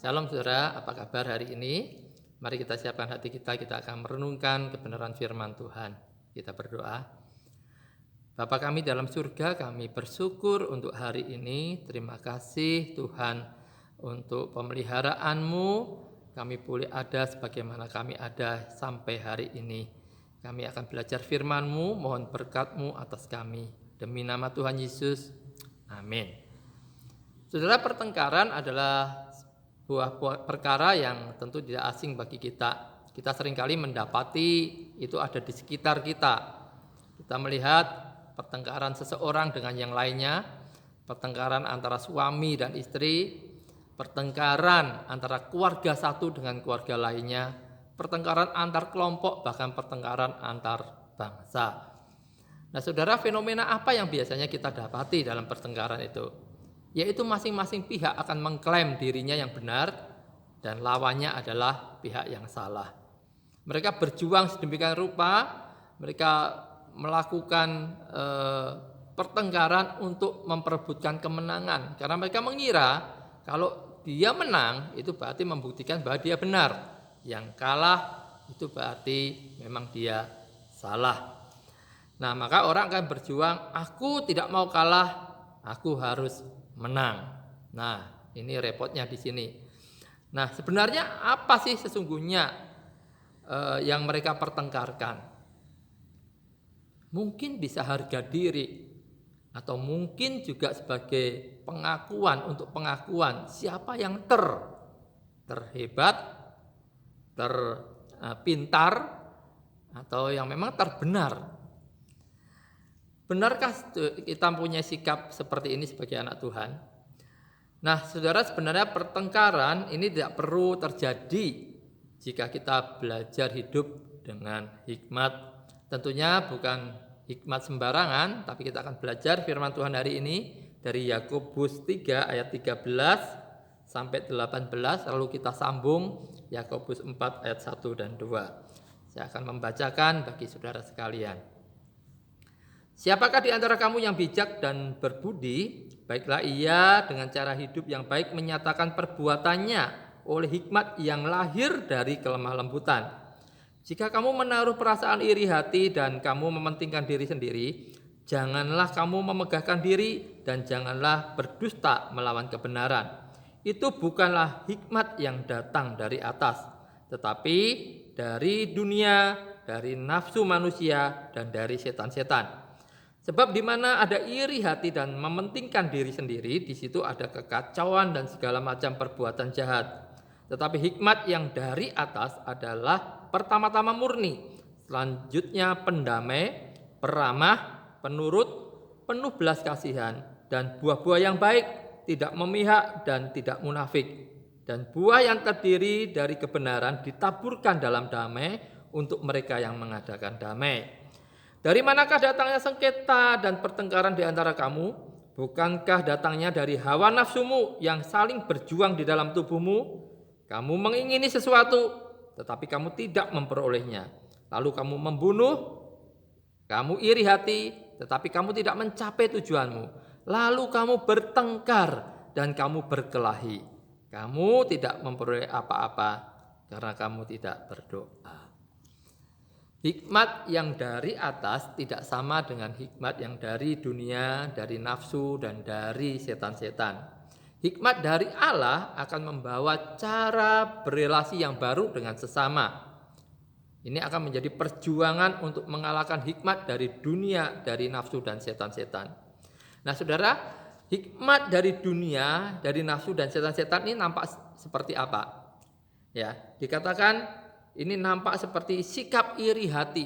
Shalom saudara, apa kabar hari ini? Mari kita siapkan hati kita akan merenungkan kebenaran firman Tuhan. Kita berdoa. Bapa kami dalam surga, kami bersyukur untuk hari ini. Terima kasih Tuhan untuk pemeliharaan-Mu. Kami boleh ada sebagaimana kami ada sampai hari ini. Kami akan belajar firman-Mu, mohon berkat-Mu atas kami. Demi nama Tuhan Yesus, amin. Saudara, pertengkaran adalah sebuah perkara yang tentu tidak asing bagi kita. Kita seringkali mendapati itu ada di sekitar kita. Kita melihat pertengkaran seseorang dengan yang lainnya, pertengkaran antara suami dan istri, pertengkaran antara keluarga satu dengan keluarga lainnya, pertengkaran antar kelompok, bahkan pertengkaran antar bangsa. Nah saudara, fenomena apa yang biasanya kita dapati dalam pertengkaran itu? Yaitu masing-masing pihak akan mengklaim dirinya yang benar dan lawannya adalah pihak yang salah. Mereka berjuang sedemikian rupa, mereka melakukan pertengkaran untuk memperebutkan kemenangan. Karena mereka mengira kalau dia menang itu berarti membuktikan bahwa dia benar. Yang kalah itu berarti memang dia salah. Nah maka orang akan berjuang, aku tidak mau kalah, aku harus menang. Nah, ini repotnya di sini. Nah, sebenarnya apa sih sesungguhnya yang mereka pertengkarkan? Mungkin bisa harga diri, atau mungkin juga sebagai pengakuan untuk pengakuan siapa yang terhebat, terpintar, atau yang memang terbenar. Benarkah kita punya sikap seperti ini sebagai anak Tuhan? Nah, saudara, sebenarnya pertengkaran ini tidak perlu terjadi jika kita belajar hidup dengan hikmat. Tentunya bukan hikmat sembarangan, tapi kita akan belajar firman Tuhan hari ini dari Yakobus 3 ayat 13 sampai 18, lalu kita sambung Yakobus 4 ayat 1 dan 2. Saya akan membacakan bagi saudara sekalian. Siapakah di antara kamu yang bijak dan berbudi? Baiklah ia dengan cara hidup yang baik menyatakan perbuatannya oleh hikmat yang lahir dari kelemah lembutan. Jika kamu menaruh perasaan iri hati dan kamu mementingkan diri sendiri, janganlah kamu memegahkan diri dan janganlah berdusta melawan kebenaran. Itu bukanlah hikmat yang datang dari atas, tetapi dari dunia, dari nafsu manusia, dan dari setan-setan. Sebab di mana ada iri hati dan mementingkan diri sendiri, di situ ada kekacauan dan segala macam perbuatan jahat. Tetapi hikmat yang dari atas adalah pertama-tama murni, selanjutnya pendamai, peramah, penurut, penuh belas kasihan, dan buah-buah yang baik, tidak memihak dan tidak munafik. Dan buah yang terdiri dari kebenaran ditaburkan dalam damai untuk mereka yang mengadakan damai. Dari manakah datangnya sengketa dan pertengkaran di antara kamu? Bukankah datangnya dari hawa nafsumu yang saling berjuang di dalam tubuhmu? Kamu mengingini sesuatu, tetapi kamu tidak memperolehnya. Lalu kamu membunuh, kamu iri hati, tetapi kamu tidak mencapai tujuanmu. Lalu kamu bertengkar dan kamu berkelahi. Kamu tidak memperoleh apa-apa karena kamu tidak berdoa. Hikmat yang dari atas tidak sama dengan hikmat yang dari dunia, dari nafsu, dan dari setan-setan. Hikmat dari Allah akan membawa cara berelasi yang baru dengan sesama. Ini akan menjadi perjuangan untuk mengalahkan hikmat dari dunia, dari nafsu, dan setan-setan. Nah saudara, hikmat dari dunia, dari nafsu, dan setan-setan ini nampak seperti apa? Ya, dikatakan ini nampak seperti sikap iri hati,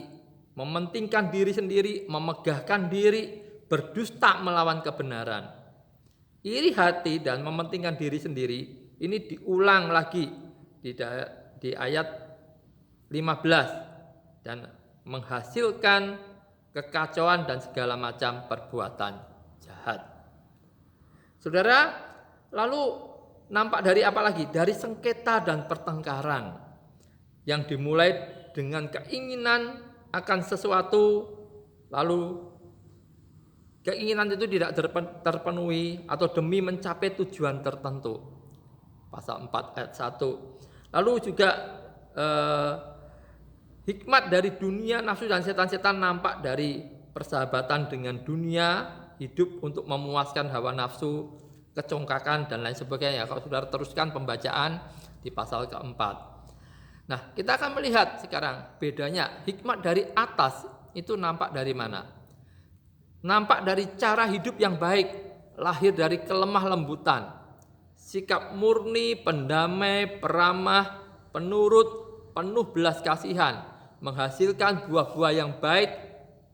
mementingkan diri sendiri, memegahkan diri, berdusta melawan kebenaran. Iri hati dan mementingkan diri sendiri ini diulang lagi di ayat 15 dan menghasilkan kekacauan dan segala macam perbuatan jahat. Saudara, lalu nampak dari apa lagi? Dari sengketa dan pertengkaran yang dimulai dengan keinginan akan sesuatu, lalu keinginan itu tidak terpenuhi atau demi mencapai tujuan tertentu. pasal 4 ayat 1. Lalu juga hikmat dari dunia nafsu dan setan-setan nampak dari persahabatan dengan dunia, hidup untuk memuaskan hawa nafsu, kecongkakan dan lain sebagainya. Kalau saudara teruskan pembacaan di pasal keempat. Nah, kita akan melihat sekarang bedanya hikmat dari atas itu nampak dari mana? Nampak dari cara hidup yang baik, lahir dari kelemah lembutan, sikap murni, pendamai, peramah, penurut, penuh belas kasihan, menghasilkan buah-buah yang baik,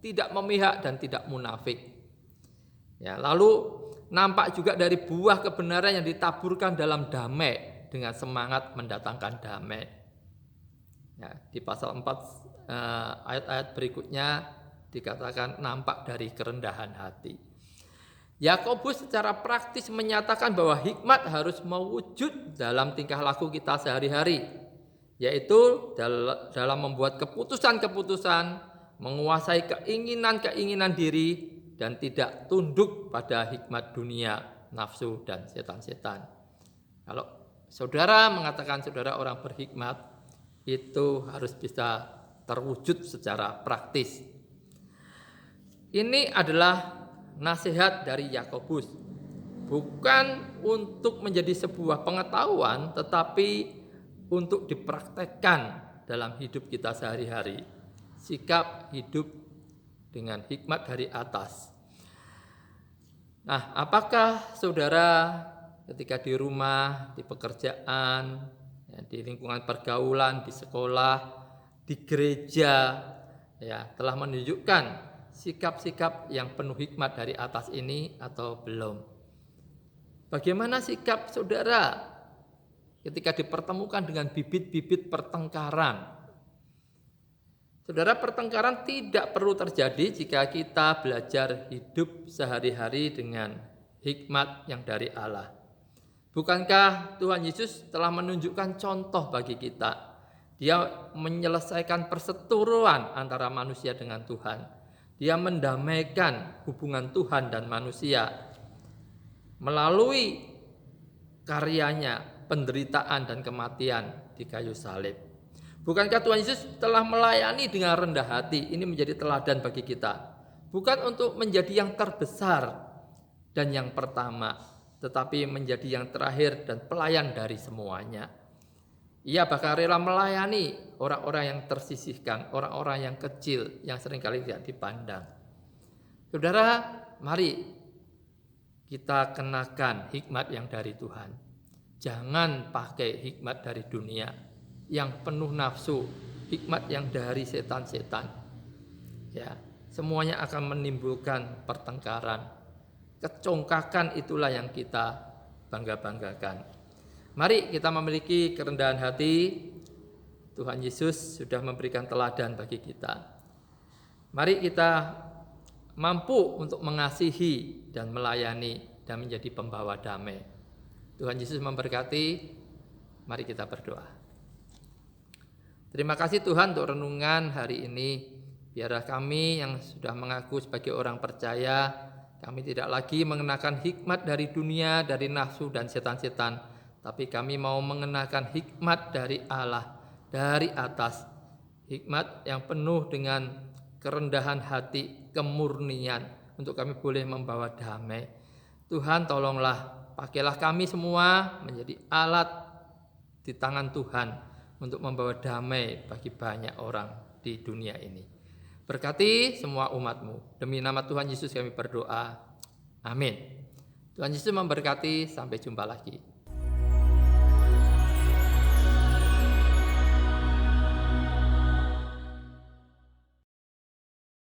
tidak memihak dan tidak munafik. Ya, lalu nampak juga dari buah kebenaran yang ditaburkan dalam damai dengan semangat mendatangkan damai. Ya, di pasal 4 ayat-ayat berikutnya dikatakan nampak dari kerendahan hati. Yakobus secara praktis menyatakan bahwa hikmat harus mewujud dalam tingkah laku kita sehari-hari, yaitu dalam membuat keputusan-keputusan, menguasai keinginan-keinginan diri, dan tidak tunduk pada hikmat dunia, nafsu, dan setan-setan. Kalau saudara mengatakan saudara orang berhikmat, itu harus bisa terwujud secara praktis. Ini adalah nasihat dari Yakobus, bukan untuk menjadi sebuah pengetahuan, tetapi untuk dipraktekkan dalam hidup kita sehari-hari. Sikap hidup dengan hikmat dari atas. Nah, apakah saudara ketika di rumah, di pekerjaan, ya, di lingkungan pergaulan, di sekolah, di gereja, ya, telah menunjukkan sikap-sikap yang penuh hikmat dari atas ini atau belum? Bagaimana sikap saudara ketika dipertemukan dengan bibit-bibit pertengkaran? Saudara, pertengkaran tidak perlu terjadi jika kita belajar hidup sehari-hari dengan hikmat yang dari Allah. Bukankah Tuhan Yesus telah menunjukkan contoh bagi kita? Dia menyelesaikan perseteruan antara manusia dengan Tuhan. Dia mendamaikan hubungan Tuhan dan manusia melalui karyanya, penderitaan dan kematian di kayu salib. Bukankah Tuhan Yesus telah melayani dengan rendah hati? Ini menjadi teladan bagi kita. Bukan untuk menjadi yang terbesar dan yang pertama, tetapi menjadi yang terakhir dan pelayan dari semuanya. Ia bahkan rela melayani orang-orang yang tersisihkan, orang-orang yang kecil, yang seringkali tidak dipandang. Saudara, mari kita kenakan hikmat yang dari Tuhan. Jangan pakai hikmat dari dunia yang penuh nafsu, hikmat yang dari setan-setan. Ya, semuanya akan menimbulkan pertengkaran. Kecongkakan itulah yang kita bangga-banggakan. Mari kita memiliki kerendahan hati. Tuhan Yesus sudah memberikan teladan bagi kita. Mari kita mampu untuk mengasihi dan melayani dan menjadi pembawa damai. Tuhan Yesus memberkati. Mari kita berdoa. Terima kasih Tuhan untuk renungan hari ini. Biarlah kami yang sudah mengaku sebagai orang percaya, kami tidak lagi mengenakan hikmat dari dunia, dari nafsu dan setan-setan, tapi kami mau mengenakan hikmat dari Allah, dari atas. Hikmat yang penuh dengan kerendahan hati, kemurnian, untuk kami boleh membawa damai. Tuhan, tolonglah, pakailah kami semua menjadi alat di tangan Tuhan untuk membawa damai bagi banyak orang di dunia ini. Berkati semua umat-Mu. Demi nama Tuhan Yesus kami berdoa. Amin. Tuhan Yesus memberkati. Sampai jumpa lagi.